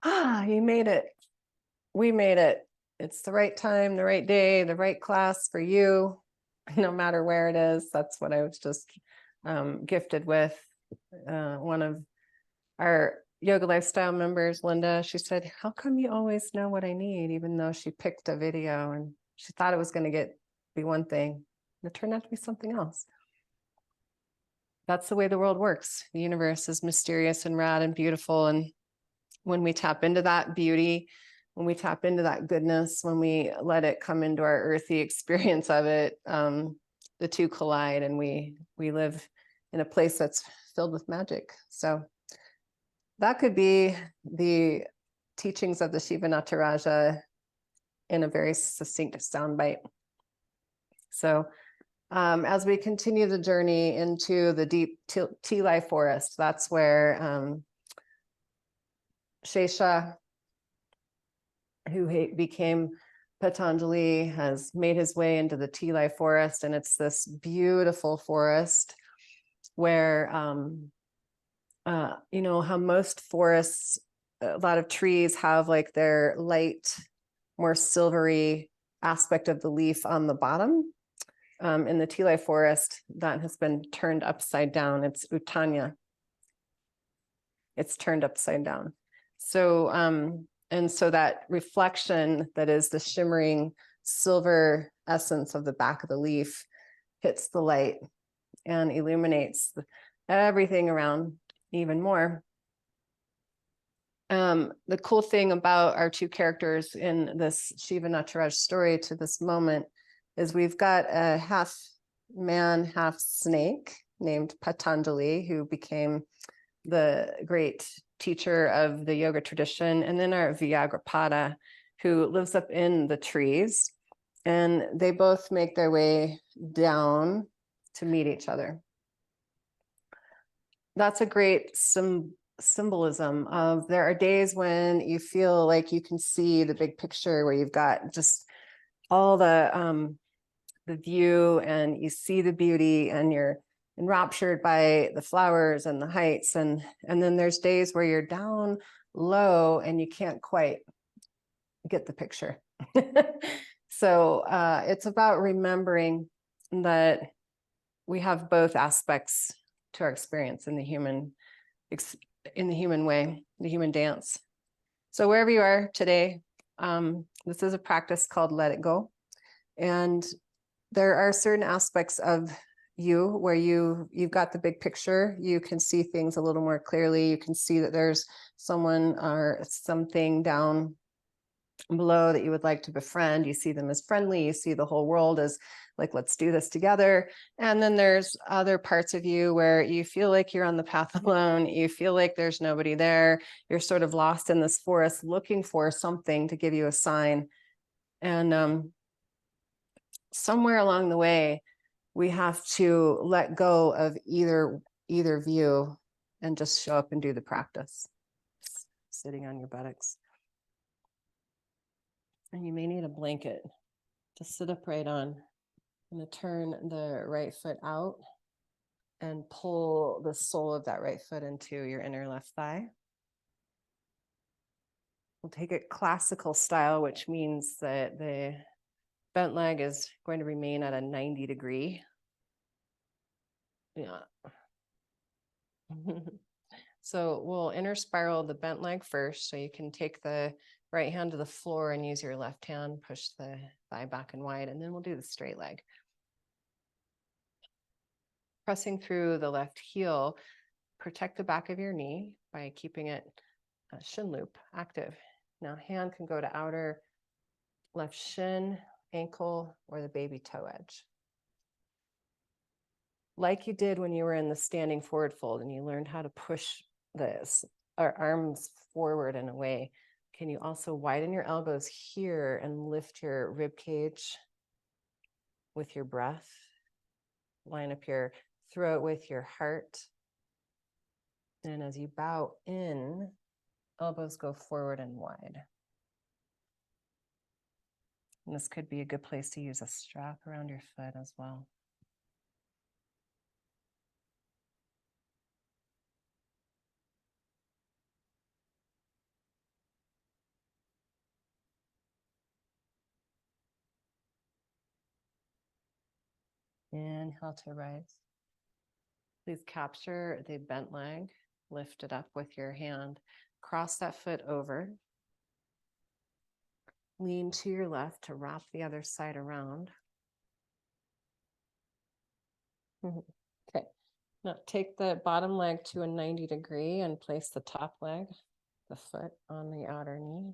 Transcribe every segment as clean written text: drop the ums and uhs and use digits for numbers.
Ah, you made it. We made it. It's the right time, the right day, the right class for you, no matter where it is. That's what I was just gifted with. One of our yoga lifestyle members, Linda, she said, how come you always know what I need? Even though she picked a video and she thought it was going to be one thing. It turned out to be something else. That's the way the world works. The universe is mysterious and rad and beautiful. And when we tap into that beauty, when we tap into that goodness, when we let it come into our earthy experience of it, the two collide, and we live in a place that's filled with magic. So that could be the teachings of the Shiva Nataraja in a very succinct soundbite. So as we continue the journey into the deep tea life forest, that's where Shesha, who became Patanjali, has made his way into the tea life forest. And it's this beautiful forest where, you know, how most forests, a lot of trees have like their light, more silvery aspect of the leaf on the bottom. In the tea life forest, that has been turned upside down. It's Utanya. It's turned upside down. So, and so that reflection that is the shimmering silver essence of the back of the leaf hits the light and illuminates everything around even more. The cool thing about our two characters in this Shiva Nataraj story to this moment is we've got a half man, half snake named Patanjali, who became the great teacher of the yoga tradition, and then our Vyagrapada, who lives up in the trees, and they both make their way down to meet each other. That's a great symbolism of there are days when you feel like you can see the big picture, where you've got just all the view and you see the beauty and you're enraptured by the flowers and the heights, and then there's days where you're down low and you can't quite get the picture. So it's about remembering that we have both aspects to our experience in the human way, the human dance. So wherever you are today, this is a practice called Let It Go. And there are certain aspects of you where you've got the big picture. You can see things a little more clearly. You can see that there's someone or something down below that you would like to befriend. You see them as friendly. You see the whole world as like, let's do this together. And then there's other parts of you where you feel like you're on the path alone. You feel like there's nobody there. You're sort of lost in this forest looking for something to give you a sign. And somewhere along the way, we have to let go of either view and just show up and do the practice. Sitting on your buttocks. And you may need a blanket to sit upright on. I'm going to turn the right foot out and pull the sole of that right foot into your inner left thigh. We'll take it classical style, which means that the bent leg is going to remain at a 90 degree. Yeah. So we'll inner spiral the bent leg first. So you can take the right hand to the floor and use your left hand, push the thigh back and wide, and then we'll do the straight leg. Pressing through the left heel, protect the back of your knee by keeping it shin loop active. Now hand can go to outer left shin, ankle, or the baby toe edge. Like you did when you were in the standing forward fold and you learned how to push our arms forward and away. Can you also widen your elbows here and lift your rib cage with your breath? Line up your throat with your heart. And as you bow in, elbows go forward and wide. And this could be a good place to use a strap around your foot as well. Inhale to rise. Please capture the bent leg, lift it up with your hand, cross that foot over, lean to your left to wrap the other side around. Okay, now take the bottom leg to a 90-degree and place the top leg, the foot, on the outer knee.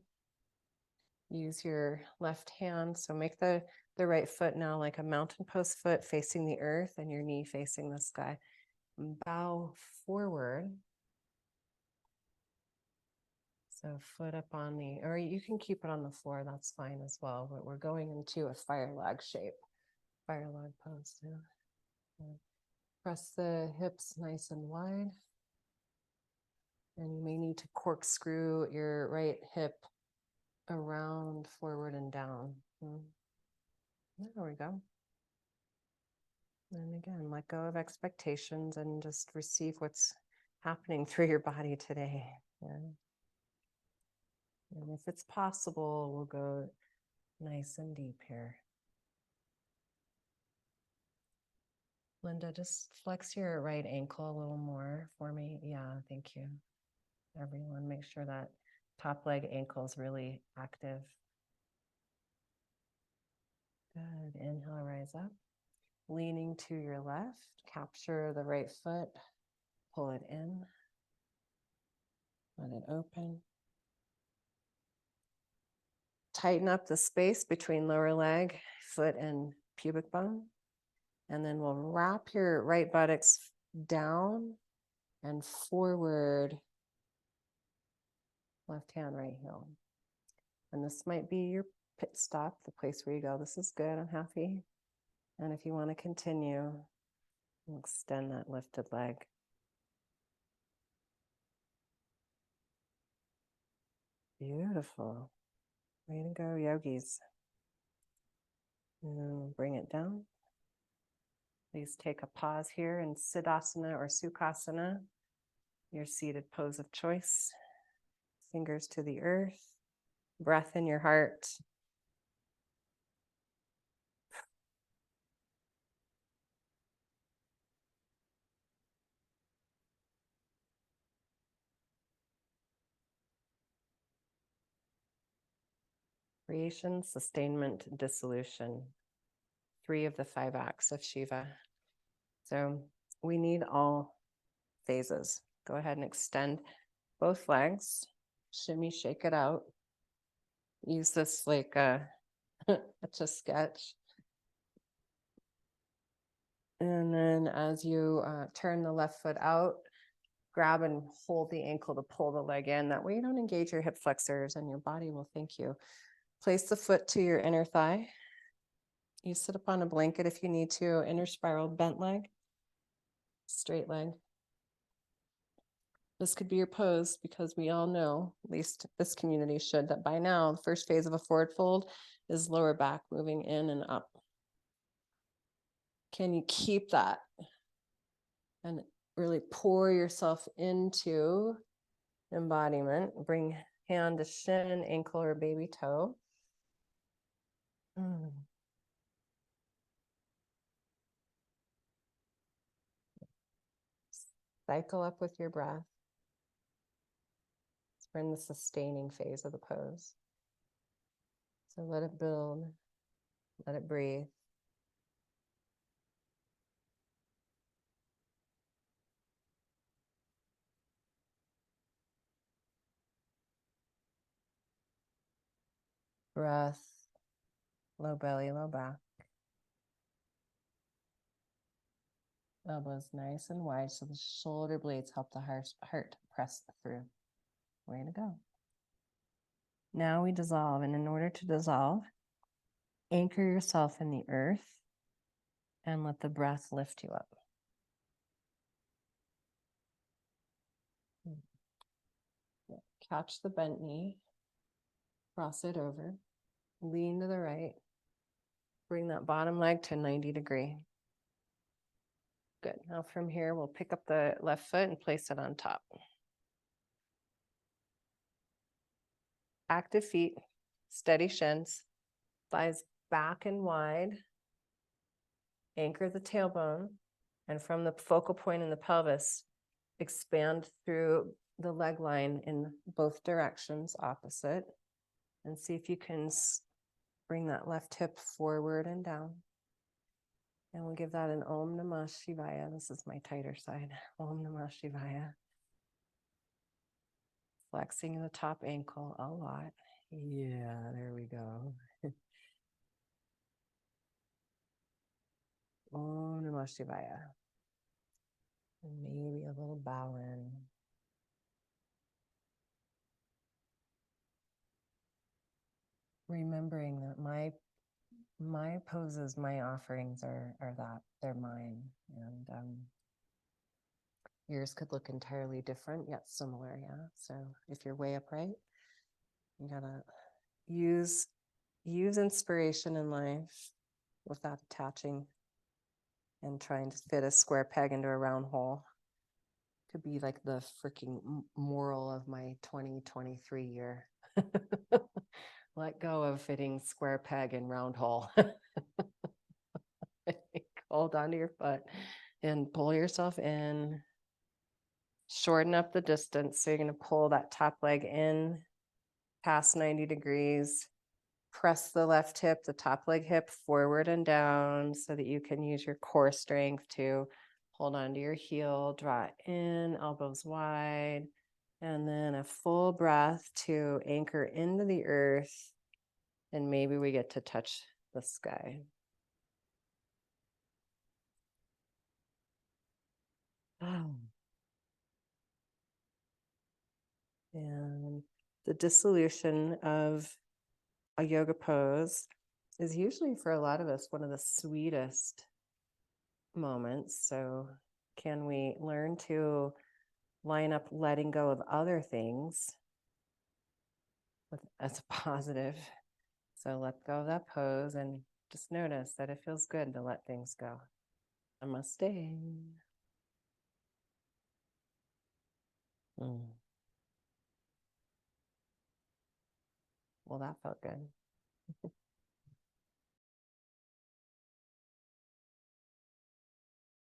Use your left hand, so make the right foot now like a mountain post foot facing the earth and your knee facing the sky. Bow forward. So foot up on the, or you can keep it on the floor, that's fine as well, but we're going into a fire log shape, fire log pose. Yeah. Press the hips nice and wide. And you may need to corkscrew your right hip around, forward, and down. There we go. And again, let go of expectations and just receive what's happening through your body today. Yeah. And if it's possible, we'll go nice and deep here. Linda, just flex your right ankle a little more for me. Yeah, thank you. Everyone, make sure that top leg ankle is really active. Good. Inhale, rise up. Leaning to your left, capture the right foot, pull it in, let it open. Tighten up the space between lower leg, foot, and pubic bone. And then we'll wrap your right buttocks down and forward, left hand, right heel. And this might be your pit stop, the place where you go, this is good, I'm happy. And if you want to continue, extend that lifted leg. Beautiful. Way to go, yogis. And bring it down. Please take a pause here in Siddhasana or Sukhasana, your seated pose of choice. Fingers to the earth, breath in your heart. Creation, sustainment, dissolution. 3 of the 5 acts of Shiva. So we need all phases. Go ahead and extend both legs. Shimmy, shake it out. Use this like a sketch. And then as you turn the left foot out, grab and hold the ankle to pull the leg in. That way you don't engage your hip flexors and your body will thank you. Place the foot to your inner thigh. You sit up on a blanket if you need to. Inner spiral, bent leg, straight leg. This could be your pose because we all know, at least this community should, that by now, the first phase of a forward fold is lower back moving in and up. Can you keep that? And really pour yourself into embodiment. Bring hand to shin, ankle, or baby toe. Cycle up with your breath. We're in the sustaining phase of the pose. So let it build, let it breathe. Breath, low belly, low back. Elbows nice and wide so the shoulder blades help the heart press through. Way to go. Now we dissolve, and in order to dissolve, anchor yourself in the earth and let the breath lift you up. Catch the bent knee, cross it over, Lean to the right. Bring that bottom leg to 90 degree. Good. Now from here, we'll pick up the left foot and place it on top. Active feet, steady shins, thighs back and wide. Anchor the tailbone, and from the focal point in the pelvis, expand through the leg line in both directions, opposite, and see if you can bring that left hip forward and down. And we'll give that an Om Namah Shivaya. This is my tighter side. Om Namah Shivaya. Flexing the top ankle a lot. Yeah, there we go. Om Namah Shivaya. And maybe a little bow in. Remembering that my poses, my offerings are that they're mine, and yours could look entirely different yet similar. Yeah. So if you're way upright, you gotta use inspiration in life without attaching and trying to fit a square peg into a round hole. Could be like the freaking moral of my 2023 year. Let go of fitting square peg in round hole. Hold onto your foot and pull yourself in. Shorten up the distance. So you're going to pull that top leg in past 90 degrees. Press the left hip, the top leg hip forward and down so that you can use your core strength to hold onto your heel, draw in, elbows wide, and then a full breath to anchor into the earth. And maybe we get to touch the sky. Oh. And the dissolution of a yoga pose is usually for a lot of us one of the sweetest moments. So can we learn to line up letting go of other things as a positive? So let go of that pose and just notice that it feels good to let things go. Namaste. Well, that felt good.